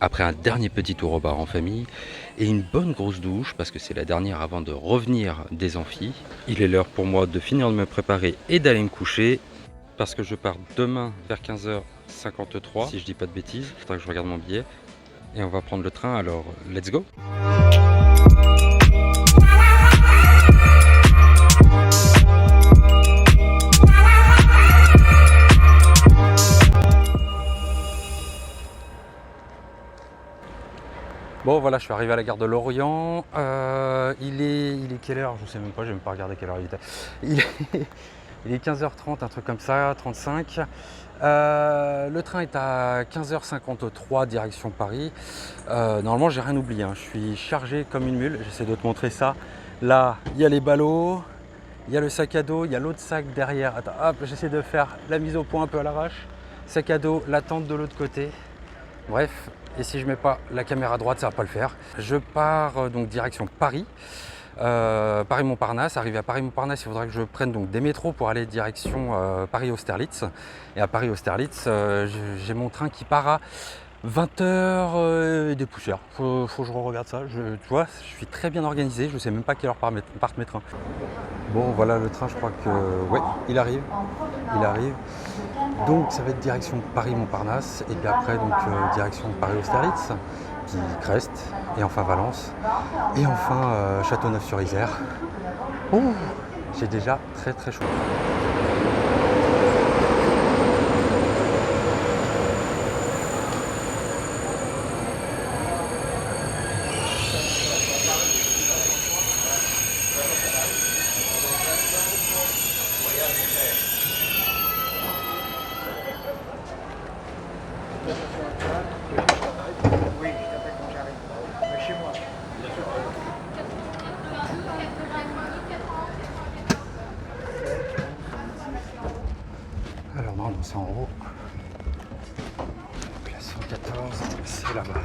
Après un dernier petit tour au bar en famille et une bonne grosse douche parce que c'est la dernière avant de revenir des amphis, il est l'heure pour moi de finir de me préparer et d'aller me coucher parce que je pars demain vers 15h53 si je dis pas de bêtises. Il faudra que je regarde mon billet et on va prendre le train, alors let's go. Bon voilà, je suis arrivé à la gare de Lorient. Il est quelle heure? Je sais même pas, j'ai même pas regardé quelle heure il était. Il est 15h30, un truc comme ça, 35. Le train est à 15h53 direction Paris. Normalement j'ai rien oublié, hein. Je suis chargé comme une mule, j'essaie de te montrer ça. Là, il y a les ballots, il y a le sac à dos, il y a l'autre sac derrière. Attends, hop, j'essaie de faire la mise au point un peu à l'arrache. Sac à dos, la tente de l'autre côté. Bref, et si je mets pas la caméra à droite, ça va pas le faire. Je pars donc direction Paris. Paris-Montparnasse. Arrivé à Paris-Montparnasse, il faudra que je prenne donc des métros pour aller direction Paris-Austerlitz. Et à Paris-Austerlitz, j'ai mon train qui part à 20h et des poussières. Faut que je regarde ça. Tu vois, je suis très bien organisé. Je sais même pas à quelle heure partent mes trains. Bon, voilà le train, je crois que... ouais, il arrive. Il arrive. Donc ça va être direction Paris-Montparnasse et puis après donc direction Paris-Austerlitz, puis Crest et enfin Valence et enfin Châteauneuf-sur-Isère. Oh, j'ai déjà très très chaud. Alors non, c'est en haut. La 114, c'est là-bas.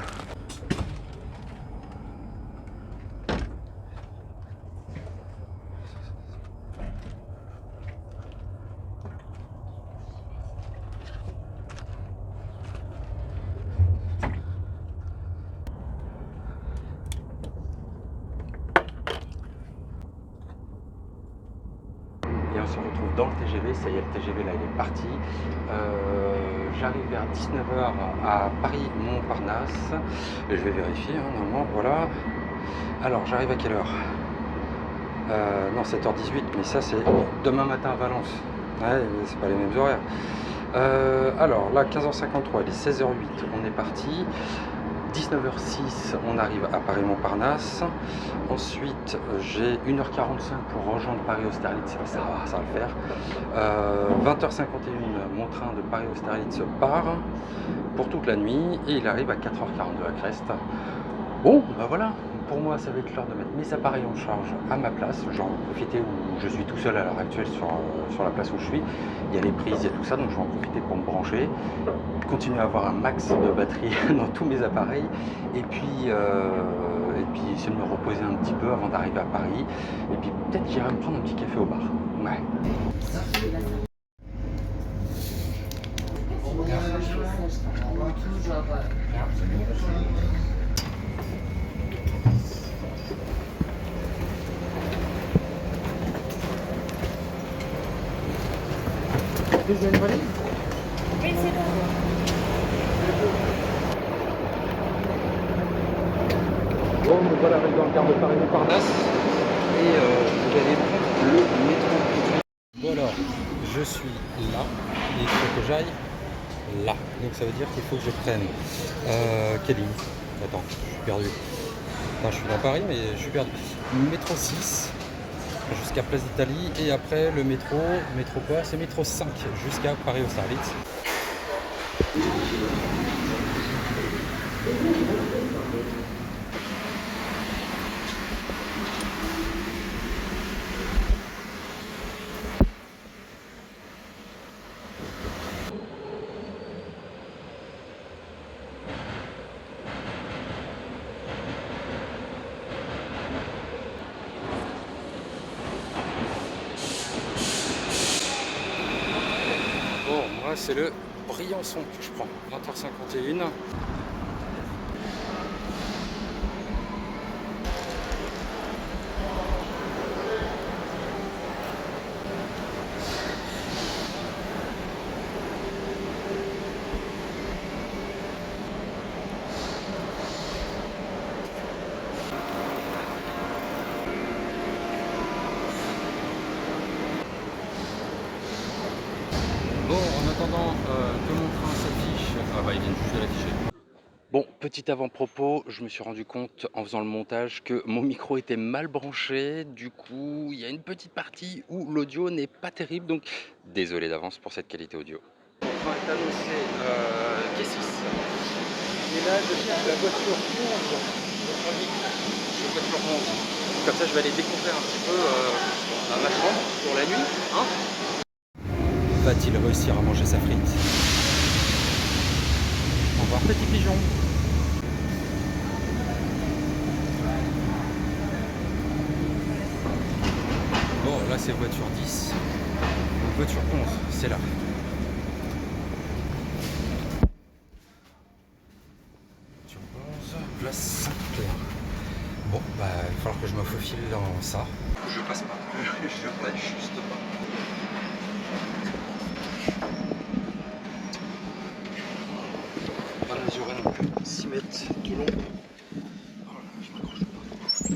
Et on se retrouve dans le TGV, ça y est, le TGV là il est parti. J'arrive vers 19h à Paris-Montparnasse. Et je vais vérifier, hein, normalement, voilà. Alors j'arrive à quelle heure? Non, 7h18, mais ça c'est demain matin à Valence. Ouais, c'est pas les mêmes horaires. Alors là, 15h53, il est 16h08, on est parti. 19h06, on arrive à Paris-Montparnasse. Ensuite, j'ai 1h45 pour rejoindre Paris-Austerlitz, ça va le faire. 20h51, mon train de Paris-Austerlitz part pour toute la nuit et il arrive à 4h42 à Crest. Bon, bah voilà, pour moi ça va être l'heure de mettre mes appareils en charge à ma place. J'en vais profiter où je suis tout seul à l'heure actuelle sur la place où je suis. Il y a les prises, il y a tout ça, donc je vais en profiter pour me brancher, continuer à avoir un max de batterie dans tous mes appareils et puis essayer de me reposer un petit peu avant d'arriver à Paris. Et puis peut-être j'irai me prendre un petit café au bar. Ouais. Deuxième valise? Oui, c'est bon. Bon, me voilà arrivé dans le gare de Paris-Montparnasse et vous allez prendre le métro. Bon alors, je suis là et il faut que j'aille là. Donc ça veut dire qu'il faut que je prenne quelle ligne? Attends, je suis perdu. Enfin, je suis dans Paris mais je suis perdu. Métro 6 jusqu'à Place d'Italie et après le métro quoi? C'est métro 5 jusqu'à Paris-Austerlitz. Moi, c'est le Briançon que je prends, 20h51. Bon, en attendant que mon train s'affiche, ah bah il vient juste de l'afficher. Bon, petit avant-propos, je me suis rendu compte en faisant le montage que mon micro était mal branché. Du coup, il y a une petite partie où l'audio n'est pas terrible, donc désolé d'avance pour cette qualité audio. Mon train est annoncé K6. Et là, je cherche la voiture 11. La voiture 11. Comme ça, je vais aller découvrir un petit peu ma chambre pour la nuit. Hein, va-t-il réussir à manger sa frite? Au revoir, petit pigeon. Bon, là c'est voiture 10. Donc voiture 11, c'est là. Voiture 11, place Saint-Clair. Bon, bah, il va falloir que je me faufile dans ça. Je passe pas. Je passe juste pas. Pas mesurer non plus 6 mètres de long. Oh là, je m'accroche pas. C'est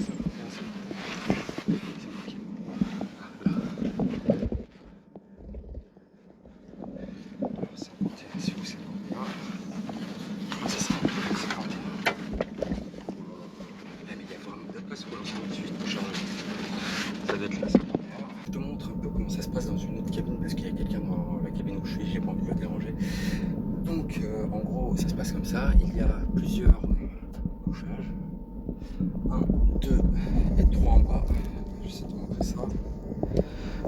marqué. Là. Alors, 51, c'est où 51? C'est ça, 51. Mais il y a vraiment de la place pour le 18 pour charger. Ça doit être là, ça. Je te montre un peu comment ça se passe dans une autre cabine parce qu'il y a quelqu'un dans la cabine où je suis, j'ai pas envie de le déranger. Donc en gros ça se passe comme ça, il y a plusieurs couchages, 1, 2 et 3 en bas, j'essaie de te montrer ça.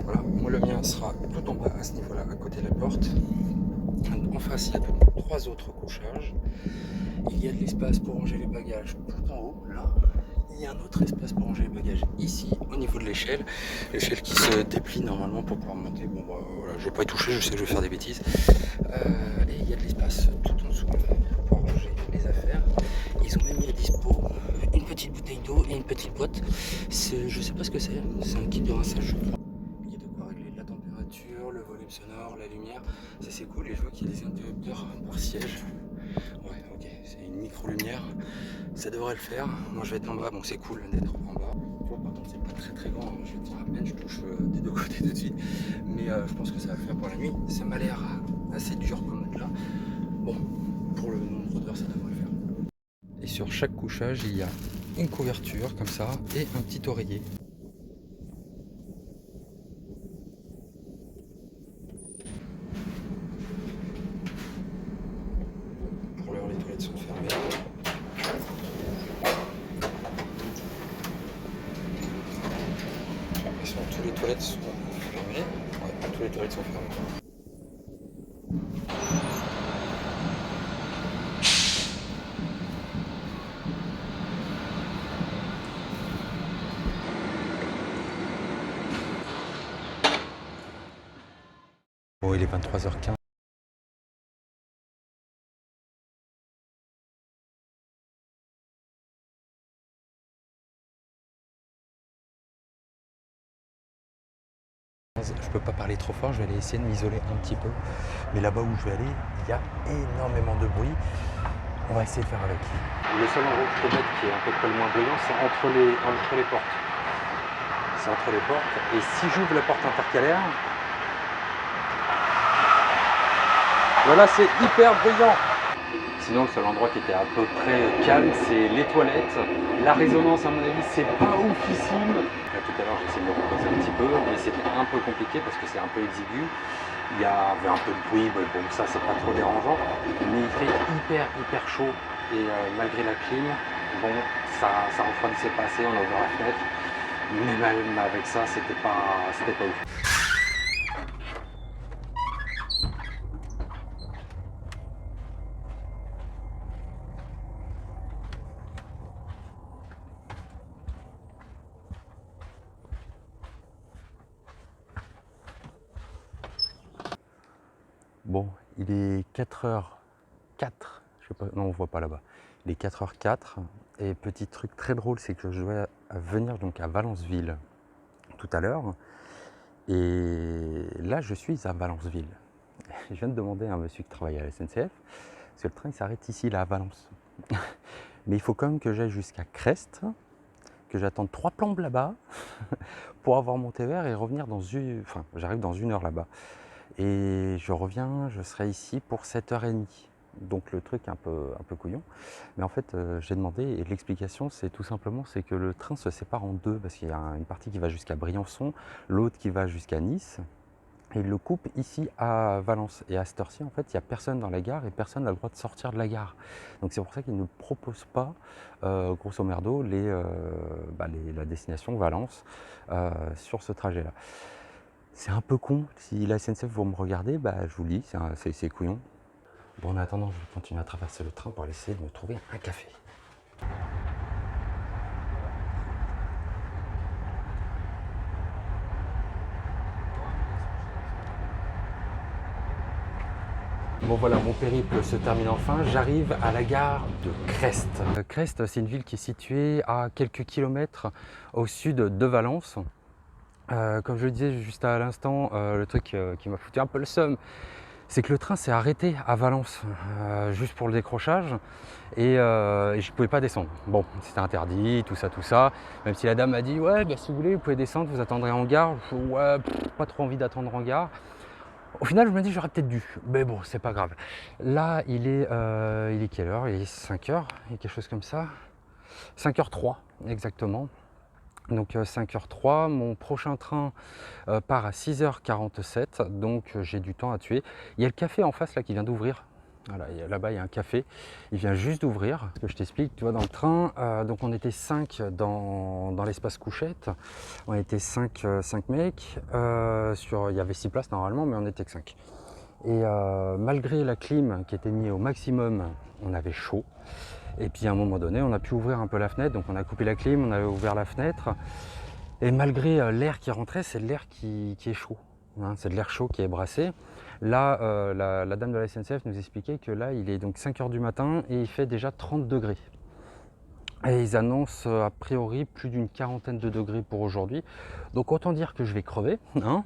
Voilà, moi le mien sera tout en bas à ce niveau là, à côté de la porte. En face il y a 3 autres couchages, il y a de l'espace pour ranger les bagages tout en haut, là. Il y a un autre espace pour ranger les bagages ici, au niveau de l'échelle qui se déplie normalement pour pouvoir monter. Bon, bah, voilà, je vais pas y toucher, je sais que je vais faire des bêtises. Et il y a de l'espace tout en dessous pour pouvoir ranger les affaires. Ils ont même mis à dispo une petite bouteille d'eau et une petite boîte. Je sais pas ce que c'est un kit de rinçage, je crois. Il y a de quoi régler la température, le volume sonore, la lumière. Ça c'est cool, et je vois qu'il y a des interrupteurs par siège. Ouais, ok, c'est une micro-lumière. Ça devrait le faire. Moi je vais être en bas, donc c'est cool d'être en bas. Tu vois, par contre c'est pas très grand, hein. Je vais te dire à peine, je touche des deux côtés tout de suite. Mais je pense que ça va le faire pour la nuit. Ça m'a l'air assez dur comme matelas. Bon, pour le nombre d'heures ça devrait le faire. Et sur chaque couchage il y a une couverture comme ça et un petit oreiller. Pour l'heure les toilettes sont fermées. Tous les toilettes sont fermées. Ouais, tous les toilettes sont fermées. Bon, il est 23h15. Je peux pas parler trop fort, je vais aller essayer de m'isoler un petit peu. Mais là-bas où je vais aller, il y a énormément de bruit. On va essayer de faire avec. Le seul endroit que je peux mettre qui est à peu près le moins bruyant, c'est entre les portes. C'est entre les portes. Et si j'ouvre la porte intercalaire, voilà, c'est hyper bruyant. Sinon, le seul endroit qui était à peu près calme, c'est les toilettes. La résonance, à mon avis, c'est pas oufissime. Là, tout à l'heure, j'ai essayé de me reposer un petit peu, mais c'était un peu compliqué parce que c'est un peu exigu. Il y avait un peu de bruit, mais bon, ça, c'est pas trop dérangeant. Mais il fait hyper chaud. Et malgré la clim, bon, ça refroidissait pas assez, on a ouvert la fenêtre. Mais même avec ça, c'était pas ouf. Bon, il est 4h04, je sais pas, non on voit pas là-bas. Il est 4h04 et petit truc très drôle, c'est que je vais venir donc à Valenceville tout à l'heure et là je suis à Valenceville. Je viens de demander à un monsieur qui travaille à la SNCF, parce que le train il s'arrête ici là à Valence. Mais il faut quand même que j'aille jusqu'à Crest, que j'attende 3 plombes là-bas pour avoir mon TER et revenir enfin j'arrive dans 1 heure là-bas. Et je reviens, je serai ici pour 7h30. Donc le truc un peu couillon. Mais en fait, j'ai demandé et l'explication, c'est tout simplement c'est que le train se sépare en deux parce qu'il y a une partie qui va jusqu'à Briançon, l'autre qui va jusqu'à Nice. Et il le coupe ici à Valence. Et à cette heure-ci, en fait, il n'y a personne dans la gare et personne n'a le droit de sortir de la gare. Donc c'est pour ça qu'il ne propose pas, grosso merdo, la destination Valence sur ce trajet-là. C'est un peu con, si la SNCF vous me regardez, je vous le dis, c'est couillon. Bon, en attendant, je vais continuer à traverser le train pour essayer de me trouver un café. Bon voilà, mon périple se termine enfin, j'arrive à la gare de Crest. Crest, c'est une ville qui est située à quelques kilomètres au sud de Valence. Comme je le disais juste à l'instant, le truc qui m'a foutu un peu le seum, c'est que le train s'est arrêté à Valence, juste pour le décrochage, et je ne pouvais pas descendre. Bon, c'était interdit, tout ça, même si la dame m'a dit « Ouais, si vous voulez, vous pouvez descendre, vous attendrez en gare. » Ouais, pas trop envie d'attendre en gare. Au final, je me dis j'aurais peut-être dû, mais bon, c'est pas grave. Là, il est quelle heure? Il est 5h, il y a quelque chose comme ça. 5h03, exactement. Donc 5h03, mon prochain train part à 6h47, donc j'ai du temps à tuer. Il y a le café en face là qui vient d'ouvrir. Voilà, là-bas il y a un café, il vient juste d'ouvrir. Ce que je t'explique, tu vois, dans le train, donc on était 5 dans l'espace couchette, on était 5 mecs, il y avait 6 places normalement, mais on était que 5. Et malgré la clim qui était mise au maximum, on avait chaud. Et puis à un moment donné, on a pu ouvrir un peu la fenêtre, donc on a coupé la clim, on a ouvert la fenêtre. Et malgré l'air qui rentrait, c'est de l'air qui est chaud, hein, c'est de l'air chaud qui est brassé. Là, la dame de la SNCF nous expliquait que là, il est donc 5h du matin et il fait déjà 30 degrés. Et ils annoncent a priori plus d'une quarantaine de degrés pour aujourd'hui. Donc autant dire que je vais crever. Hein,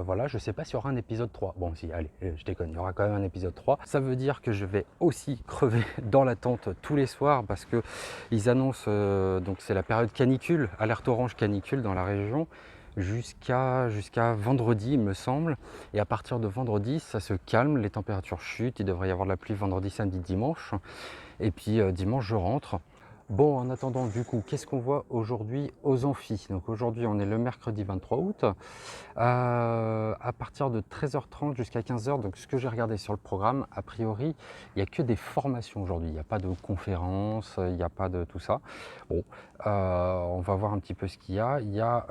voilà, je ne sais pas s'il y aura un épisode 3. Bon si, allez, je déconne, il y aura quand même un épisode 3. Ça veut dire que je vais aussi crever dans la tente tous les soirs parce que ils annoncent, donc c'est la période canicule, alerte orange canicule dans la région, jusqu'à vendredi il me semble. Et à partir de vendredi, ça se calme, les températures chutent, il devrait y avoir de la pluie vendredi, samedi, dimanche. Et puis dimanche, je rentre. Bon, en attendant, du coup, qu'est-ce qu'on voit aujourd'hui aux amphis? Donc aujourd'hui, on est le mercredi 23 août. À partir de 13h30 jusqu'à 15h, donc ce que j'ai regardé sur le programme, a priori, il n'y a que des formations aujourd'hui. Il n'y a pas de conférences, il n'y a pas de tout ça. Bon, on va voir un petit peu ce qu'il y a. Il y a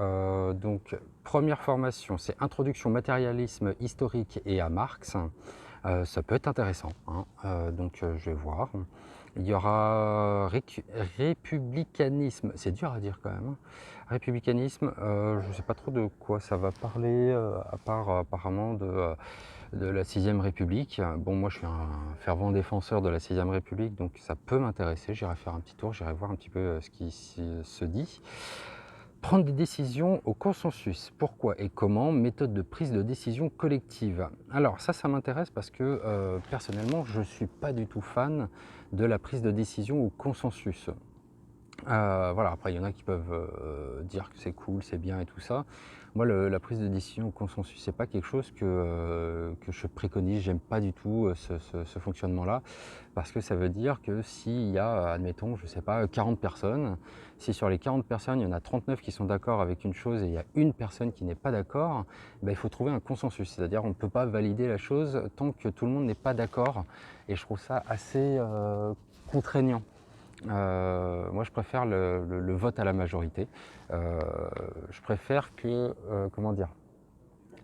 donc, première formation, c'est Introduction matérialisme historique et à Marx. Ça peut être intéressant, hein. Donc je vais voir. Il y aura républicanisme, c'est dur à dire quand même, hein. Républicanisme, je ne sais pas trop de quoi ça va parler, à part apparemment de la 6ème République. Bon, moi je suis un fervent défenseur de la 6ème République, donc ça peut m'intéresser. J'irai faire un petit tour, j'irai voir un petit peu ce qui se dit. Prendre des décisions au consensus. Pourquoi et comment? Méthode de prise de décision collective. Alors ça m'intéresse parce que personnellement, je ne suis pas du tout fan de la prise de décision au consensus. Voilà, après il y en a qui peuvent dire que c'est cool, c'est bien et tout ça. Moi, la prise de décision au consensus, c'est pas quelque chose que je préconise. J'aime pas du tout ce fonctionnement-là, parce que ça veut dire que s'il y a, admettons, je sais pas, 40 personnes, si sur les 40 personnes, il y en a 39 qui sont d'accord avec une chose et il y a une personne qui n'est pas d'accord, ben, il faut trouver un consensus. C'est-à-dire on ne peut pas valider la chose tant que tout le monde n'est pas d'accord. Et je trouve ça assez contraignant. Moi, je préfère le vote à la majorité. Je préfère que, comment dire,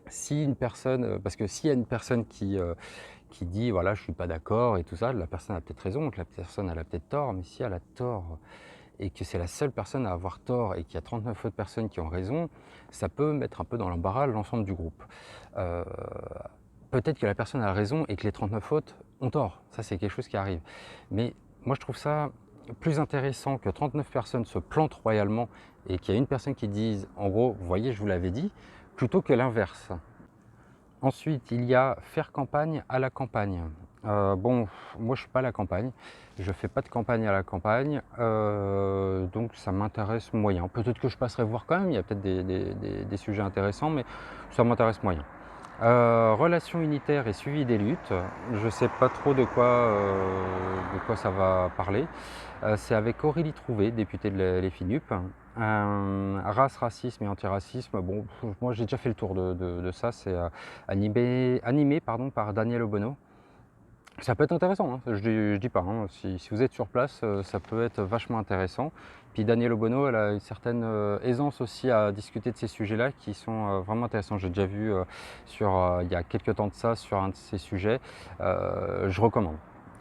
si une personne, parce que s'il y a une personne qui dit voilà, je suis pas d'accord et tout ça, la personne a peut-être raison, que la personne elle a peut-être tort, mais si elle a tort et que c'est la seule personne à avoir tort et qu'il y a 39 autres personnes qui ont raison, ça peut mettre un peu dans l'embarras l'ensemble du groupe. peut-être que la personne a raison et que les 39 autres ont tort. Ça, c'est quelque chose qui arrive. Mais moi, je trouve ça plus intéressant que 39 personnes se plantent royalement et qu'il y a une personne qui dise, en gros, vous voyez, je vous l'avais dit, plutôt que l'inverse. Ensuite, il y a faire campagne à la campagne. Bon, moi, je ne suis pas à la campagne. Je ne fais pas de campagne à la campagne. Donc, ça m'intéresse moyen. Peut-être que je passerai voir quand même. Il y a peut-être des sujets intéressants, mais ça m'intéresse moyen. Relations unitaires et suivi des luttes. Je ne sais pas trop de quoi ça va parler. C'est avec Aurélie Trouvé, députée de les FINUP. Race, racisme et antiracisme, bon, moi j'ai déjà fait le tour de ça, c'est animé par Daniel Obono. Ça peut être intéressant, hein, je dis pas, hein, si vous êtes sur place, ça peut être vachement intéressant. Puis Daniel Obono, elle a une certaine aisance aussi à discuter de ces sujets-là qui sont vraiment intéressants. J'ai déjà vu il y a quelques temps de ça sur un de ces sujets, je recommande.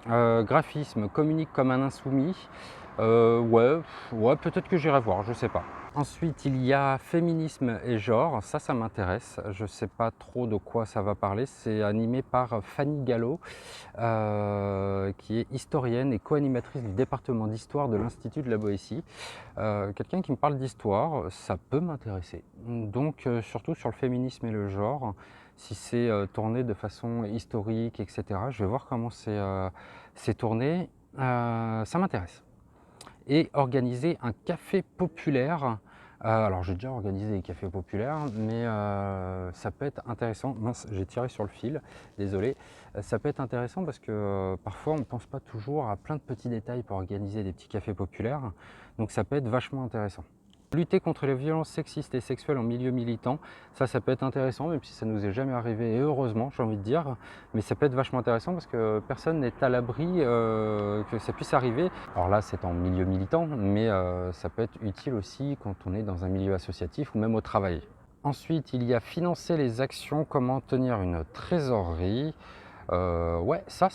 Graphisme, communique comme un insoumis. Ouais, peut-être que j'irai voir, je sais pas. Ensuite, il y a féminisme et genre, ça m'intéresse. Je sais pas trop de quoi ça va parler. C'est animé par Fanny Gallo, qui est historienne et co-animatrice du département d'histoire de l'Institut de la Boétie. Quelqu'un qui me parle d'histoire, ça peut m'intéresser. Donc, surtout sur le féminisme et le genre, si c'est tourné de façon historique, etc. Je vais voir comment c'est tourné. Ça m'intéresse. Et organiser un café populaire. Alors j'ai déjà organisé des cafés populaires, mais ça peut être intéressant. Mince, j'ai tiré sur le fil, désolé. Ça peut être intéressant parce que parfois on ne pense pas toujours à plein de petits détails pour organiser des petits cafés populaires. Donc ça peut être vachement intéressant. Lutter contre les violences sexistes et sexuelles en milieu militant, ça peut être intéressant, même si ça ne nous est jamais arrivé, et heureusement, j'ai envie de dire, mais ça peut être vachement intéressant parce que personne n'est à l'abri que ça puisse arriver. Alors là, c'est en milieu militant, mais ça peut être utile aussi quand on est dans un milieu associatif ou même au travail. Ensuite, il y a financer les actions, comment tenir une trésorerie. Ouais, ça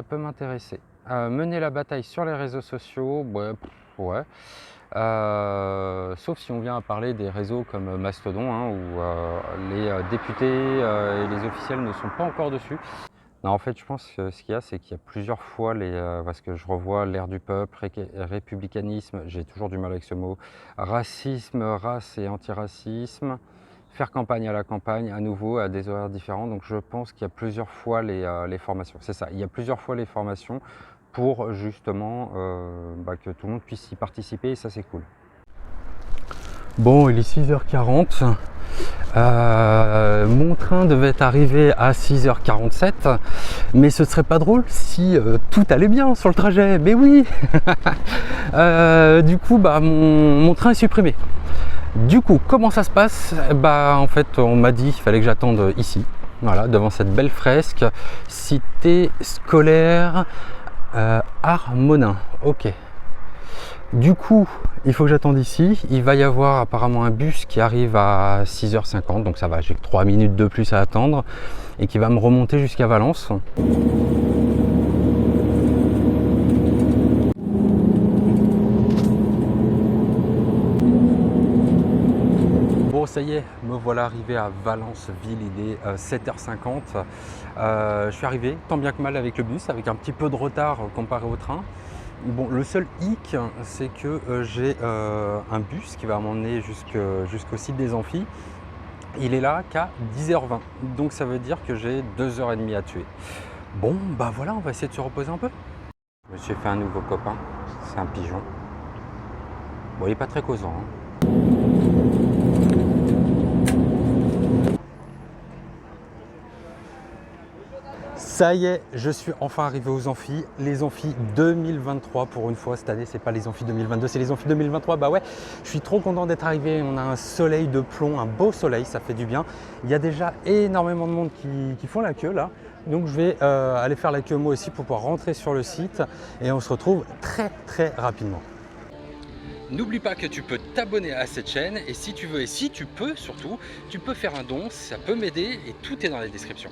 peut m'intéresser. Mener la bataille sur les réseaux sociaux, ouais. Sauf si on vient à parler des réseaux comme Mastodon, hein, où les députés et les officiels ne sont pas encore dessus. Non, en fait, je pense que ce qu'il y a, c'est qu'il y a plusieurs fois, parce que je revois l'ère du peuple, républicanisme, j'ai toujours du mal avec ce mot, racisme, race et antiracisme, faire campagne à la campagne, à nouveau, à des horaires différents. Donc je pense qu'il y a plusieurs fois les formations. C'est ça, il y a plusieurs fois les formations pour justement que tout le monde puisse y participer et ça c'est cool. Bon, il est 6h40. Mon train devait arriver à 6h47, mais ce serait pas drôle si tout allait bien sur le trajet. Mais oui. Du coup, mon train est supprimé. Du coup, comment ça se passe? En fait, on m'a dit qu'il fallait que j'attende ici, voilà, devant cette belle fresque, cité scolaire Armonin. Ok. Du coup, il faut que j'attende ici. Il va y avoir apparemment un bus qui arrive à 6h50, donc ça va, j'ai 3 minutes de plus à attendre et qui va me remonter jusqu'à Valence. Bon, ça y est, me voilà arrivé à Valence-Ville, il est 7h50. Je suis arrivé tant bien que mal avec le bus, avec un petit peu de retard comparé au train. Bon, le seul hic, c'est que j'ai un bus qui va m'emmener jusqu'au site des amphis. Il est là qu'à 10h20, donc ça veut dire que j'ai 2h30 à tuer. Bon, voilà, on va essayer de se reposer un peu. Je me suis fait un nouveau copain, c'est un pigeon. Bon, il n'est pas très causant, hein. Ça y est, je suis enfin arrivé aux amphis, les amphis 2023 pour une fois. Cette année, c'est pas les amphis 2022, c'est les amphis 2023. Bah ouais, je suis trop content d'être arrivé. On a un soleil de plomb, un beau soleil, ça fait du bien. Il y a déjà énormément de monde qui font la queue là. Donc je vais aller faire la queue moi aussi pour pouvoir rentrer sur le site et on se retrouve très rapidement. N'oublie pas que tu peux t'abonner à cette chaîne et si tu veux et si tu peux surtout, tu peux faire un don, ça peut m'aider et tout est dans la description.